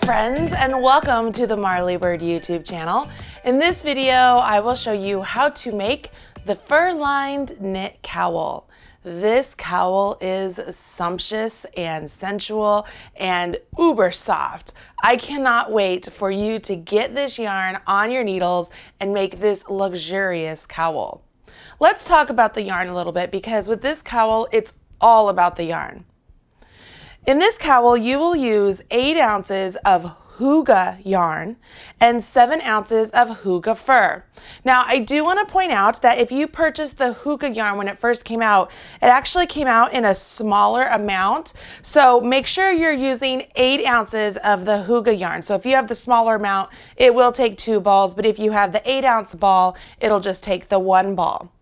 friends, and welcome to the Marley Bird YouTube channel. In this video, I will show you how to make the fur-lined knit cowl. This cowl is sumptuous and sensual and uber soft. I cannot wait for you to get this yarn on your needles and make this luxurious cowl. Let's talk about the yarn a little bit, because with this cowl, it's all about the yarn. In this cowl, you will use 8 ounces of hygge yarn and 7 ounces of hygge fur. Now, I do want to point out that if you purchased the hygge yarn when it first came out, it actually came out in a smaller amount. So make sure you're using 8 ounces of the hygge yarn. So if you have the smaller amount, it will take 2 balls, but if you have the 8-ounce ball, it'll just take the 1 ball.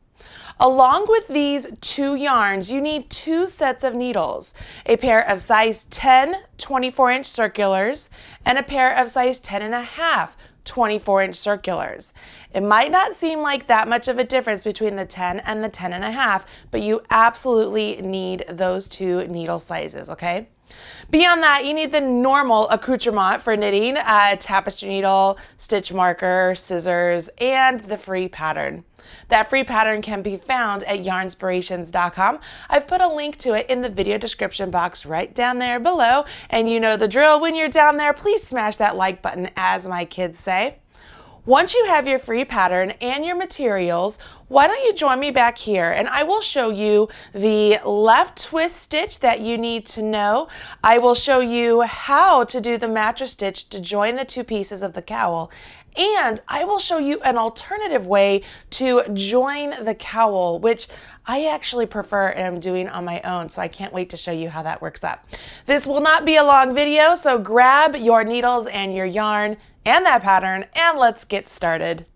Along with these 2 yarns, you need 2 sets of needles, a pair of size 10 24-inch circulars and a pair of size 10.5 24-inch circulars. It might not seem like that much of a difference between the 10 and the 10.5, but you absolutely need those 2 needle sizes, okay? Beyond that, you need the normal accoutrement for knitting, a tapestry needle, stitch marker, scissors, and the free pattern. That free pattern can be found at yarnspirations.com. I've put a link to it in the video description box right down there below, and you know the drill. When you're down there, please smash that like button, as my kids say. Once you have your free pattern and your materials, why don't you join me back here and I will show you the left twist stitch that you need to know. I will show you how to do the mattress stitch to join the 2 pieces of the cowl. And I will show you an alternative way to join the cowl, which I actually prefer and I'm doing on my own, so I can't wait to show you how that works out. This will not be a long video, so grab your needles and your yarn and that pattern, and let's get started.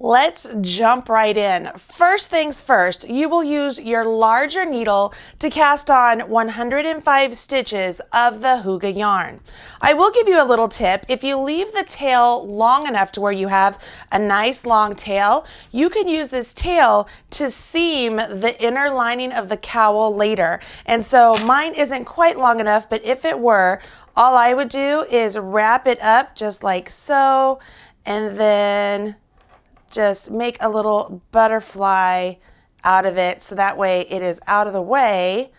Let's jump right in. First things first, you will use your larger needle to cast on 105 stitches of the hygge yarn. I will give you a little tip. If you leave the tail long enough to where you have a nice long tail, you can use this tail to seam the inner lining of the cowl later. And so mine isn't quite long enough, but if it were, all I would do is wrap it up just like so, and then just make a little butterfly out of it, so that way it is out of the way,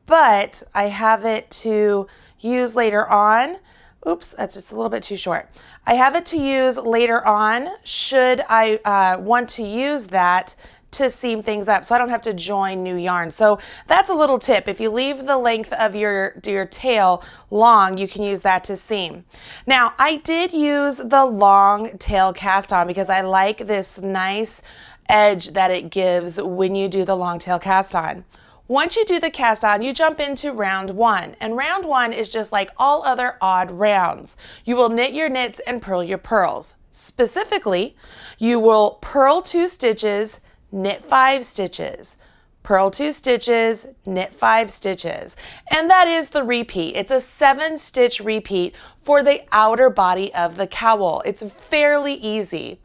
but I have it to use later on. Oops, that's just a little bit too short. I have it to use later on should I want to use that to seam things up, so I don't have to join new yarn. So that's a little tip. If you leave the length of your tail long, you can use that to seam. Now, I did use the long tail cast on because I like this nice edge that it gives when you do the long tail cast on. Once you do the cast on, you jump into round 1, and round 1 is just like all other odd rounds. You will knit your knits and purl your purls. Specifically, you will purl 2 stitches, knit 5 stitches, purl 2 stitches, knit 5 stitches, and that is the repeat. It's a 7-stitch repeat for the outer body of the cowl. It's fairly easy.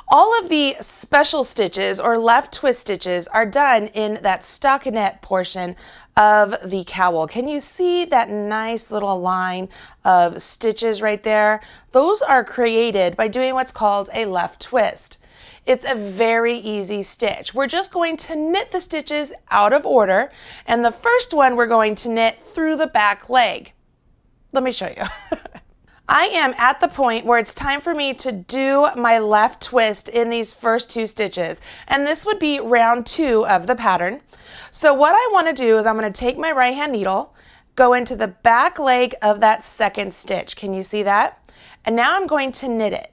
All of the special stitches or left twist stitches are done in that stockinette portion of the cowl. Can you see that nice little line of stitches right there? Those are created by doing what's called a left twist. It's a very easy stitch. We're just going to knit the stitches out of order, and the first one we're going to knit through the back leg. Let me show you. I am at the point where it's time for me to do my left twist in these first 2 stitches, and this would be round 2 of the pattern. So what I want to do is I'm going to take my right hand needle, go into the back leg of that 2nd stitch. Can you see that? And now I'm going to knit it.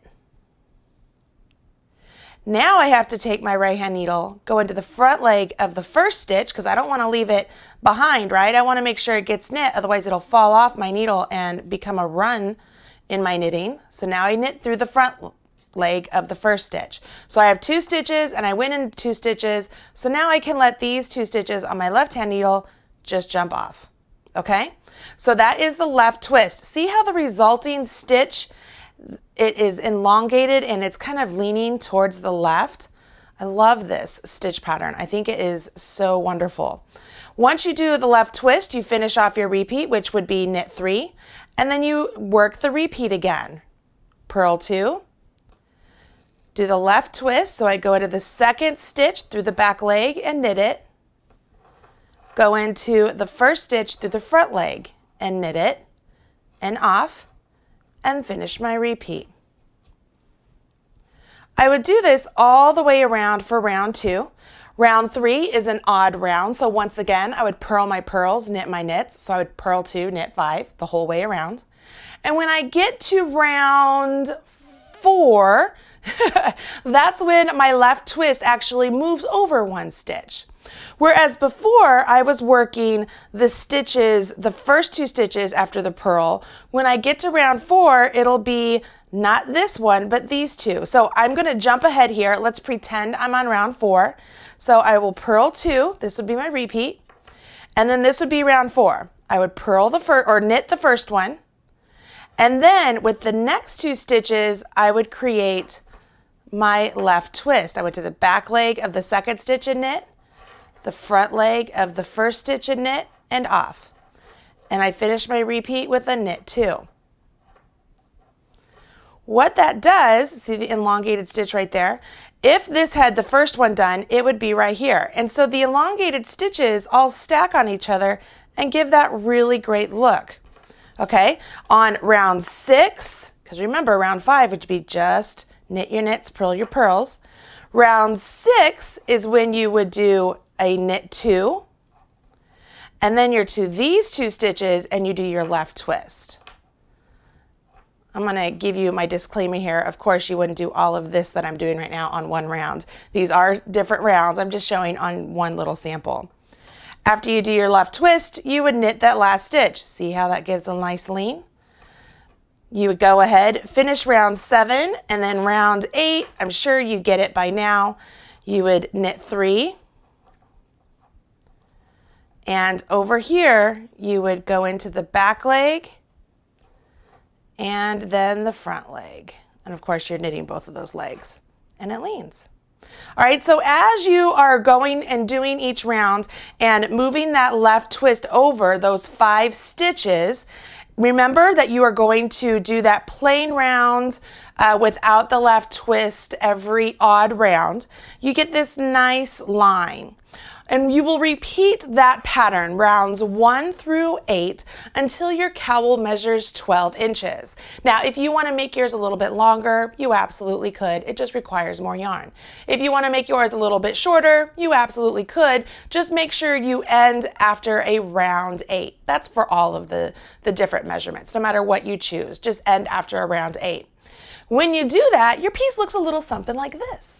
Now I have to take my right hand needle, go into the front leg of the 1st stitch, because I don't want to leave it behind, right? I want to make sure it gets knit, otherwise it'll fall off my needle and become a run in my knitting. So now I knit through the front leg of the 1st stitch. So I have 2 stitches and I went into 2 stitches. So now I can let these 2 stitches on my left hand needle just jump off. Okay? So that is the left twist. See how the resulting stitch, it is elongated and it's kind of leaning towards the left. I love this stitch pattern. I think it is so wonderful. Once you do the left twist, you finish off your repeat, which would be knit 3, And then you work the repeat again. Purl 2, do the left twist, so I go into the second stitch through the back leg and knit it, go into the first stitch through the front leg and knit it, and off, and finish my repeat. I would do this all the way around for round 2. Round 3 is an odd round, so once again, I would purl my purls, knit my knits, so I would purl 2, knit 5 the whole way around. And when I get to round 4, that's when my left twist actually moves over 1 stitch. Whereas before I was working the stitches, the first 2 stitches after the purl. When I get to round 4, it'll be not this one, but these 2. So I'm going to jump ahead here. Let's pretend I'm on round 4. So I will purl 2. This would be my repeat. And then this would be round 4. I would purl the first, or knit the first one. And then with the next 2 stitches, I would create my left twist. I went to the back leg of the second stitch and knit, the front leg of the first stitch and knit, and off. And I finished my repeat with a knit 2. What that does, see the elongated stitch right there? If this had the first one done, it would be right here. And so the elongated stitches all stack on each other and give that really great look. Okay, on round 6, because remember round 5 would be just knit your knits, purl your purls. Round 6 is when you would do a knit 2, and then you're to these 2 stitches and you do your left twist. I'm going to give you my disclaimer here. Of course, you wouldn't do all of this that I'm doing right now on one round. These are different rounds. I'm just showing on one little sample. After you do your left twist, you would knit that last stitch. See how that gives a nice lean? You would go ahead, finish round 7, and then round 8, I'm sure you get it by now, you would knit 3. And over here, you would go into the back leg and then the front leg. And of course, you're knitting both of those legs, and it leans. All right, so as you are going and doing each round and moving that left twist over those 5 stitches, remember that you are going to do that plain round without the left twist every odd round. You get this nice line. And you will repeat that pattern, rounds 1 through 8, until your cowl measures 12 inches. Now, if you want to make yours a little bit longer, you absolutely could. It just requires more yarn. If you want to make yours a little bit shorter, you absolutely could. Just make sure you end after a round 8. That's for all of the different measurements, no matter what you choose. Just end after a round 8. When you do that, your piece looks a little something like this.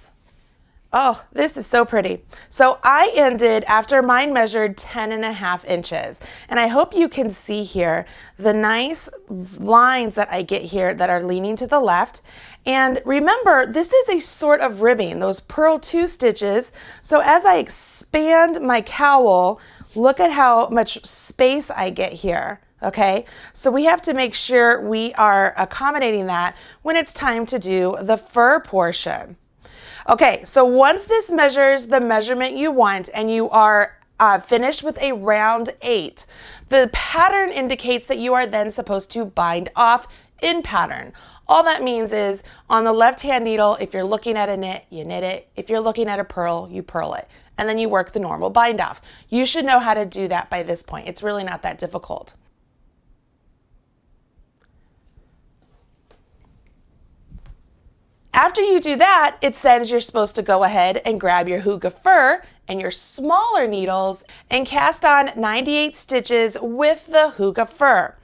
Oh, this is so pretty. So I ended after mine measured 10.5 inches. And I hope you can see here the nice lines that I get here that are leaning to the left. And remember, this is a sort of ribbing, those purl 2 stitches. So as I expand my cowl, look at how much space I get here. Okay, so we have to make sure we are accommodating that when it's time to do the fur portion. Okay, so once this measures the measurement you want and you are finished with a round 8, the pattern indicates that you are then supposed to bind off in pattern. All that means is on the left-hand needle, if you're looking at a knit, you knit it. If you're looking at a purl, you purl it. And then you work the normal bind off. You should know how to do that by this point. It's really not that difficult. After you do that, it says you're supposed to go ahead and grab your Hygge Fur and your smaller needles and cast on 98 stitches with the Hygge Fur.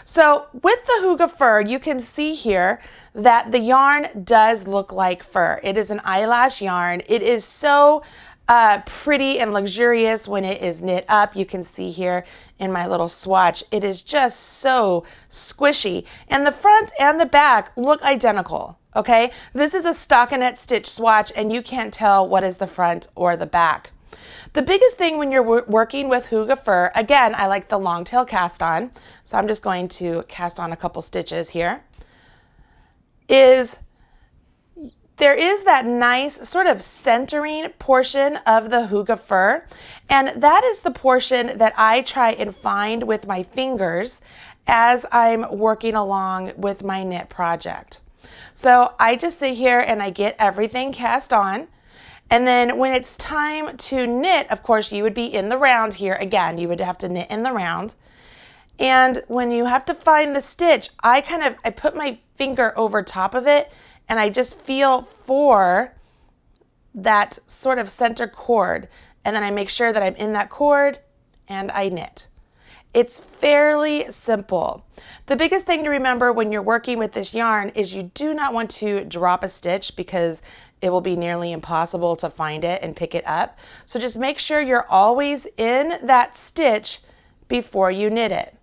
So with the Hygge Fur, you can see here that the yarn does look like fur. It is an eyelash yarn. It is so pretty and luxurious when it is knit up. You can see here in my little swatch, it is just so squishy. And the front and the back look identical. Okay, this is a stockinette stitch swatch and you can't tell what is the front or the back. The biggest thing when you're working with Hygge Fur, again, I like the long tail cast on, so I'm just going to cast on a couple stitches here, is there is that nice sort of centering portion of the Hygge Fur, and that is the portion that I try and find with my fingers as I'm working along with my knit project. So I just sit here and I get everything cast on. And then when it's time to knit, of course, you would be in the round here. Again, you would have to knit in the round. And when you have to find the stitch, I put my finger over top of it and I just feel for that sort of center cord. And then I make sure that I'm in that cord and I knit. It's fairly simple. The biggest thing to remember when you're working with this yarn is you do not want to drop a stitch because it will be nearly impossible to find it and pick it up. So just make sure you're always in that stitch before you knit it.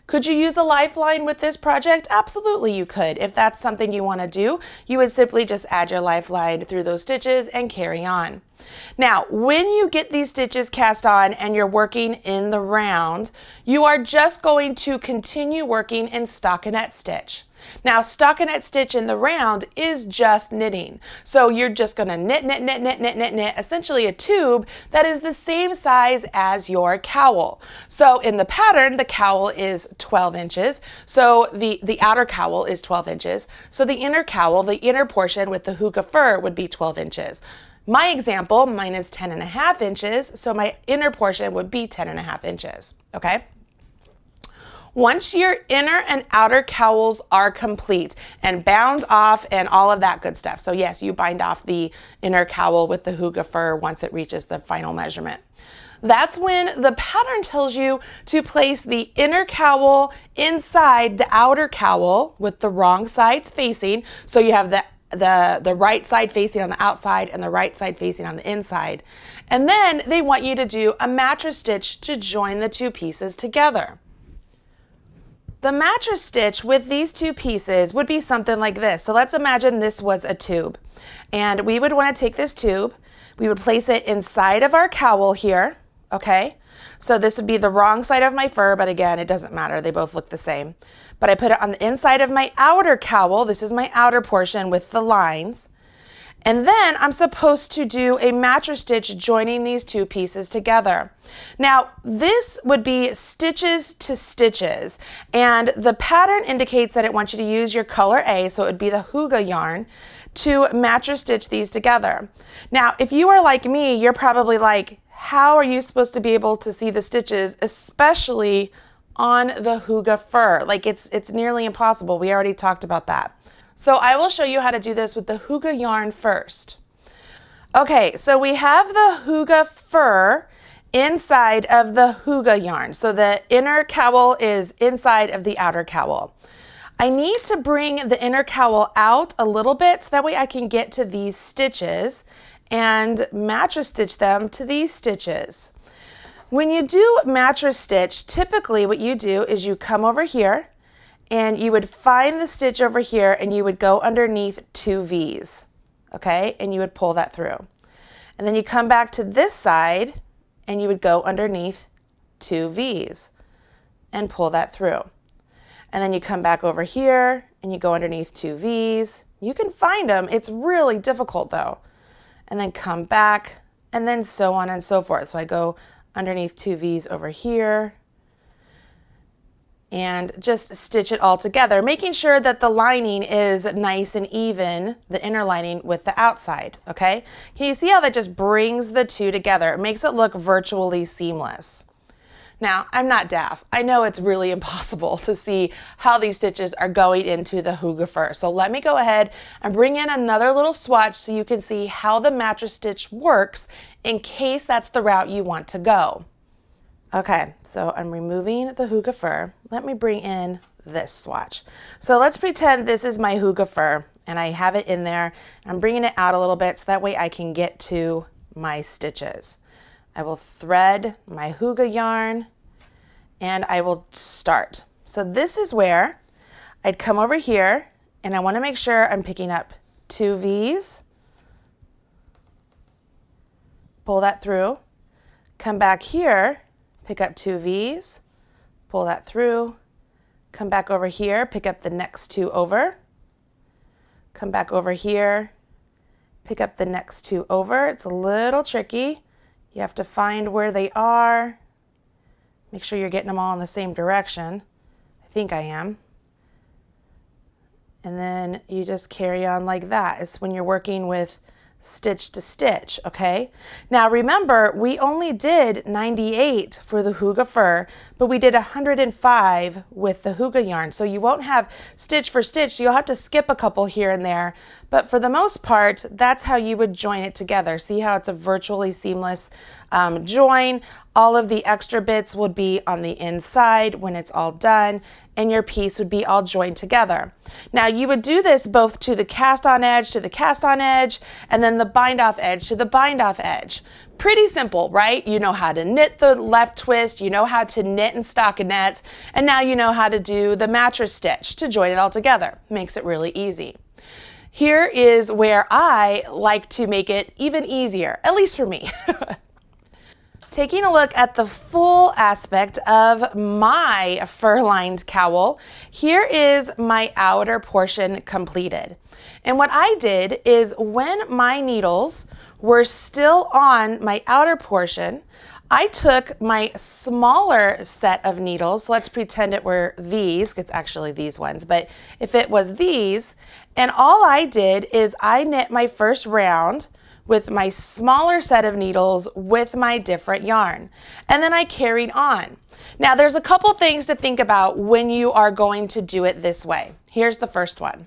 Could you use a lifeline with this project? Absolutely you could. If that's something you want to do, you would simply just add your lifeline through those stitches and carry on. Now, when you get these stitches cast on and you're working in the round, you are just going to continue working in stockinette stitch. Now, stockinette stitch in the round is just knitting. So you're just going to knit, knit, knit, knit, knit, knit, knit, essentially a tube that is the same size as your cowl. So in the pattern, the cowl is 12 inches. So the outer cowl is 12 inches. So the inner cowl, the inner portion with the hygge fur would be 12 inches. My example, mine is 10.5 inches. So my inner portion would be 10.5 inches. Okay. Once your inner and outer cowls are complete and bound off and all of that good stuff. So yes, you bind off the inner cowl with the hygge fur once it reaches the final measurement. That's when the pattern tells you to place the inner cowl inside the outer cowl with the wrong sides facing. So you have the right side facing on the outside and the right side facing on the inside. And then they want you to do a mattress stitch to join the two pieces together. The mattress stitch with these two pieces would be something like this. So let's imagine this was a tube. And we would want to take this tube, we would place it inside of our cowl here, okay? So this would be the wrong side of my fur, but again, it doesn't matter. They both look the same. But I put it on the inside of my outer cowl. This is my outer portion with the lines. And then I'm supposed to do a mattress stitch joining these two pieces together. Now, this would be stitches to stitches, and the pattern indicates that it wants you to use your color A, so it would be the hygge yarn, to mattress stitch these together. Now, if you are like me, you're probably like, how are you supposed to be able to see the stitches, especially on the hygge fur? Like it's nearly impossible. We already talked about that. So I will show you how to do this with the hygge yarn first. Okay, so we have the hygge fur inside of the hygge yarn. So the inner cowl is inside of the outer cowl. I need to bring the inner cowl out a little bit so that way I can get to these stitches and mattress stitch them to these stitches. When you do mattress stitch, typically what you do is you come over here and you would find the stitch over here and you would go underneath two V's, okay? And you would pull that through. And then you come back to this side and you would go underneath two V's and pull that through. And then you come back over here and you go underneath two V's. You can find them. It's really difficult though. And then come back and then so on and so forth. So I go underneath two V's over here and just stitch it all together, making sure that the lining is nice and even, the inner lining with the outside, okay? Can you see how that just brings the two together? It makes it look virtually seamless. Now, I'm not deaf. I know it's really impossible to see how these stitches are going into the hygge fur. So let me go ahead and bring in another little swatch so you can see how the mattress stitch works in case that's the route you want to go. Okay, so I'm removing the hygge fur. Let me bring in this swatch. So let's pretend this is my hygge fur and I have it in there. I'm bringing it out a little bit so that way I can get to my stitches. I will thread my hygge yarn and I will start. So this is where I'd come over here and I want to make sure I'm picking up two V's, pull that through, come back here, pick up two V's, pull that through, come back over here, pick up the next two over, come back over here, pick up the next two over. It's a little tricky. You have to find where they are. Make sure you're getting them all in the same direction. I think I am. And then you just carry on like that. It's when you're working with stitch to stitch, okay? Now remember, we only did 98 for the Hygge Fur, but we did 105 with the Hygge yarn. So you won't have stitch for stitch. You'll have to skip a couple here and there, but for the most part, that's how you would join it together. See how it's a virtually seamless join. All of the extra bits would be on the inside when it's all done, and your piece would be all joined together. Now you would do this both to the cast on edge to the cast on edge, and then the bind off edge to the bind off edge. Pretty simple, right? You know how to knit the left twist, you know how to knit and stockinette, and now you know how to do the mattress stitch to join it all together. Makes it really easy. Here is where I like to make it even easier, at least for me. Taking a look at the full aspect of my fur-lined cowl, here is my outer portion completed. And what I did is when my needles were still on my outer portion, I took my smaller set of needles, let's pretend it were these, it's actually these ones, but if it was these, and all I did is I knit my first round with my smaller set of needles with my different yarn. And then I carried on. Now there's a couple things to think about when you are going to do it this way. Here's the first one.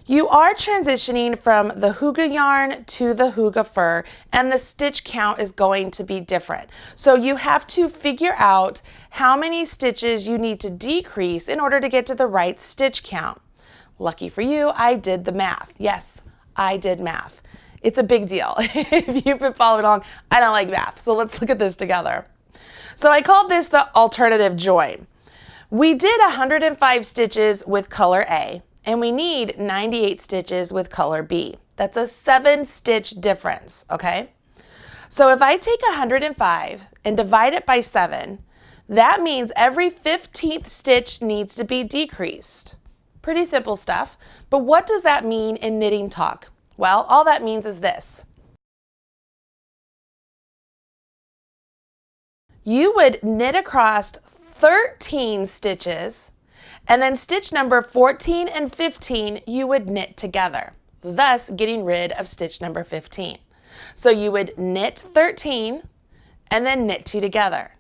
You are transitioning from the Hygge yarn to the Hygge Fur, and the stitch count is going to be different. So you have to figure out how many stitches you need to decrease in order to get to the right stitch count. Lucky for you, I did the math. Yes, I did math. It's a big deal. If you've been following along, I don't like math. So let's look at this together. So I called this the alternative join. We did 105 stitches with color A, and we need 98 stitches with color B. That's a 7-stitch difference, okay? So if I take 105 and divide it by 7, that means every 15th stitch needs to be decreased. Pretty simple stuff, but what does that mean in knitting talk? Well, all that means is this. You would knit across 13 stitches, and then stitch number 14 and 15 you would knit together, thus getting rid of stitch number 15. So you would knit 13 and then knit 2 together,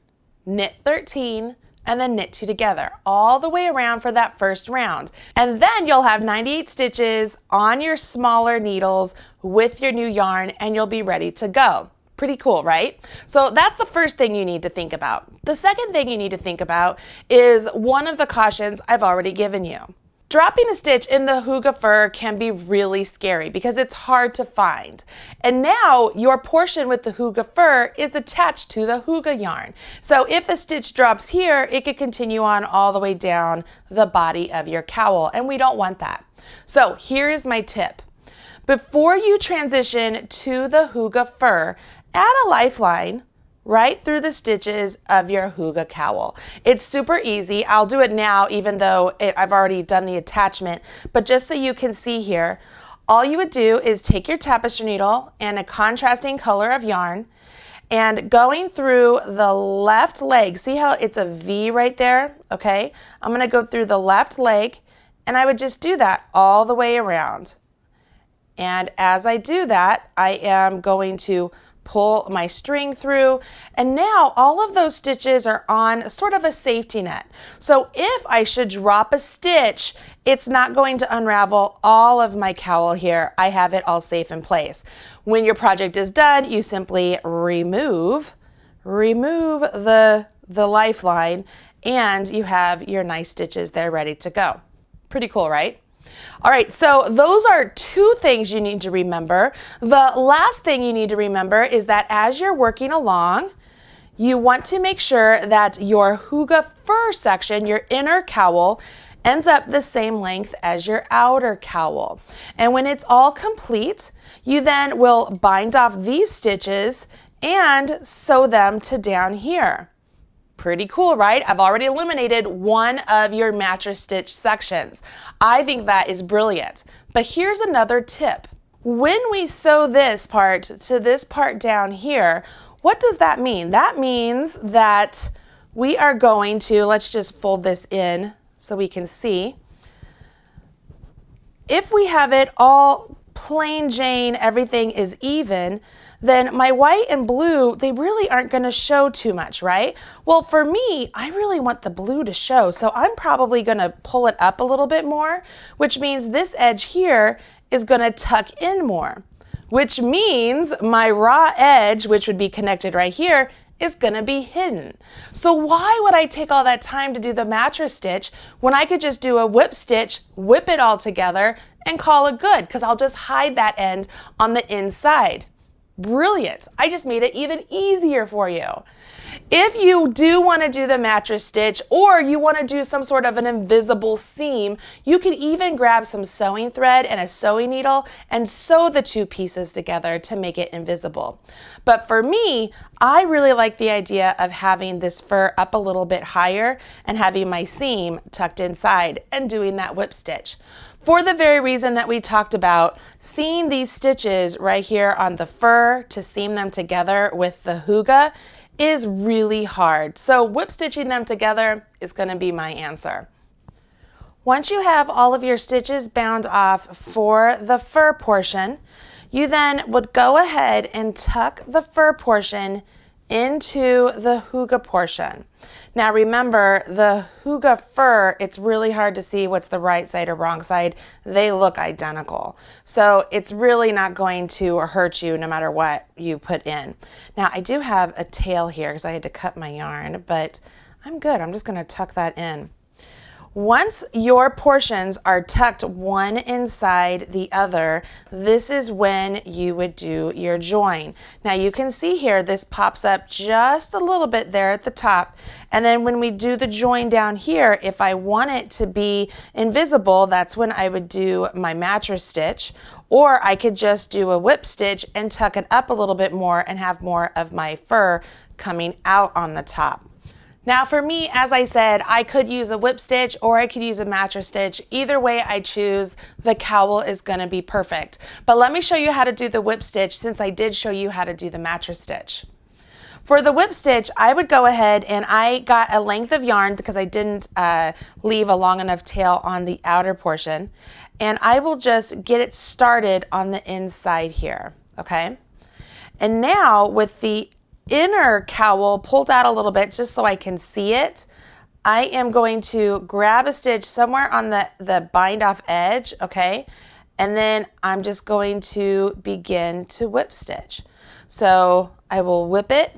knit 13 and then knit 2 together all the way around for that first round. And then you'll have 98 stitches on your smaller needles with your new yarn, and you'll be ready to go. Pretty cool, right? So that's the first thing you need to think about. The second thing you need to think about is one of the cautions I've already given you. Dropping a stitch in the Hygge Fur can be really scary because it's hard to find. And now your portion with the Hygge Fur is attached to the Hygge yarn. So if a stitch drops here, it could continue on all the way down the body of your cowl, and we don't want that. So here is my tip. Before you transition to the Hygge Fur, add a lifeline right through the stitches of your Hygge cowl. It's super easy. I'll do it now even though I've already done the attachment, but just so you can see here, all you would do is take your tapestry needle and a contrasting color of yarn, and going through the left leg, see how it's a V right there? Okay, I'm gonna go through the left leg, and I would just do that all the way around. And as I do that, I am going to pull my string through, and now all of those stitches are on sort of a safety net. So if I should drop a stitch, it's not going to unravel all of my cowl here. I have it all safe in place. When your project is done, you simply remove the lifeline, and you have your nice stitches there ready to go. Pretty cool, right? All right, so those are two things you need to remember. The last thing you need to remember is that as you're working along, you want to make sure that your Hygge Fur section, your inner cowl, ends up the same length as your outer cowl. And when it's all complete, you then will bind off these stitches and sew them to down here. Pretty cool, right? I've already eliminated one of your mattress stitch sections. I think that is brilliant. But here's another tip. When we sew this part to this part down here, what does that mean? That means that we are going to, let's just fold this in so we can see. If we have it all plain Jane, everything is even, then my white and blue, they really aren't going to show too much, right? Well, for me, I really want the blue to show, so I'm probably going to pull it up a little bit more, which means this edge here is going to tuck in more, which means my raw edge, which would be connected right here, is gonna be hidden. So why would I take all that time to do the mattress stitch when I could just do a whip stitch, whip it all together, and call it good? Because I'll just hide that end on the inside. Brilliant. I just made it even easier for you. If you do want to do the mattress stitch, or you want to do some sort of an invisible seam, you can even grab some sewing thread and a sewing needle and sew the two pieces together to make it invisible. But for me, I really like the idea of having this fur up a little bit higher and having my seam tucked inside and doing that whip stitch. For the very reason that we talked about, seeing these stitches right here on the fur to seam them together with the hygge is really hard. So whip stitching them together is going to be my answer. Once you have all of your stitches bound off for the fur portion, you then would go ahead and tuck the fur portion into the hygge portion. Now remember, the hygge fur, it's really hard to see what's the right side or wrong side. They look identical. So it's really not going to hurt you no matter what you put in. Now I do have a tail here because I had to cut my yarn, but I'm good. I'm just going to tuck that in. Once your portions are tucked one inside the other, this is when you would do your join. Now you can see here, this pops up just a little bit there at the top. And then when we do the join down here, if I want it to be invisible, that's when I would do my mattress stitch. Or I could just do a whip stitch and tuck it up a little bit more and have more of my fur coming out on the top. Now for me, as I said, I could use a whip stitch or I could use a mattress stitch. Either way I choose, the cowl is going to be perfect. But let me show you how to do the whip stitch since I did show you how to do the mattress stitch. For the whip stitch, I would go ahead and I got a length of yarn because I didn't leave a long enough tail on the outer portion. And I will just get it started on the inside here, okay? And now with the inner cowl pulled out a little bit just so I can see it, I am going to grab a stitch somewhere on the bind off edge, okay? And then I'm just going to begin to whip stitch. So I will whip it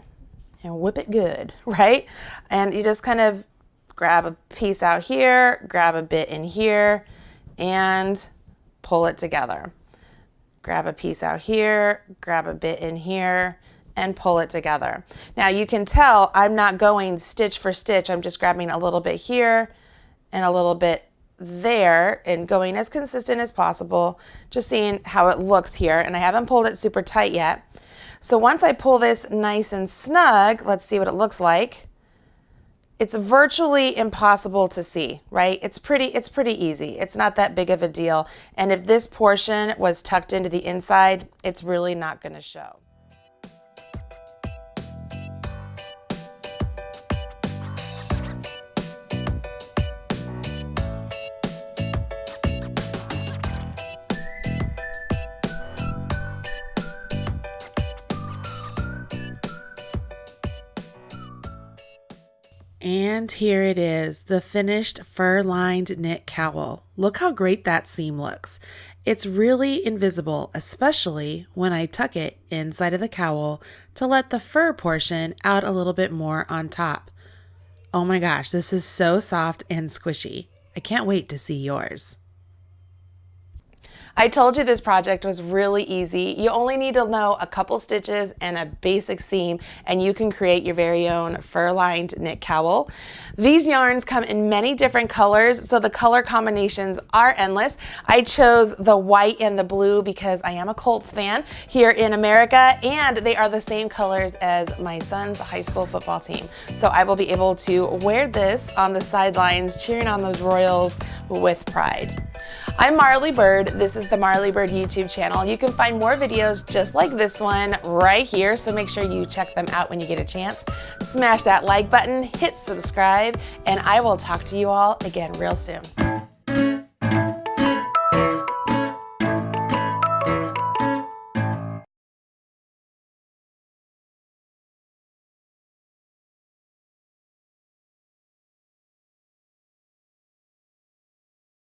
and whip it good, right? And you just kind of grab a piece out here, grab a bit in here, and pull it together. Grab a piece out here, grab a bit in here, and pull it together. Now you can tell I'm not going stitch for stitch. I'm just grabbing a little bit here and a little bit there and going as consistent as possible, just seeing how it looks here. And I haven't pulled it super tight yet. So once I pull this nice and snug, let's see what it looks like. It's virtually impossible to see, right? It's pretty easy. It's not that big of a deal. And if this portion was tucked into the inside, it's really not going to show. And here it is, the finished fur-lined knit cowl. Look how great that seam looks. It's really invisible, especially when I tuck it inside of the cowl to let the fur portion out a little bit more on top. Oh my gosh, this is so soft and squishy. I can't wait to see yours. I told you this project was really easy. You only need to know a couple stitches and a basic seam and you can create your very own fur-lined knit cowl. These yarns come in many different colors, so the color combinations are endless. I chose the white and the blue because I am a Colts fan here in America, and they are the same colors as my son's high school football team. So I will be able to wear this on the sidelines cheering on those Royals with pride. I'm Marley Bird. This is is the Marley Bird YouTube channel. You can find more videos just like this one right here, so make sure you check them out when you get a chance. Smash that like button, hit subscribe, and I will talk to you all again real soon.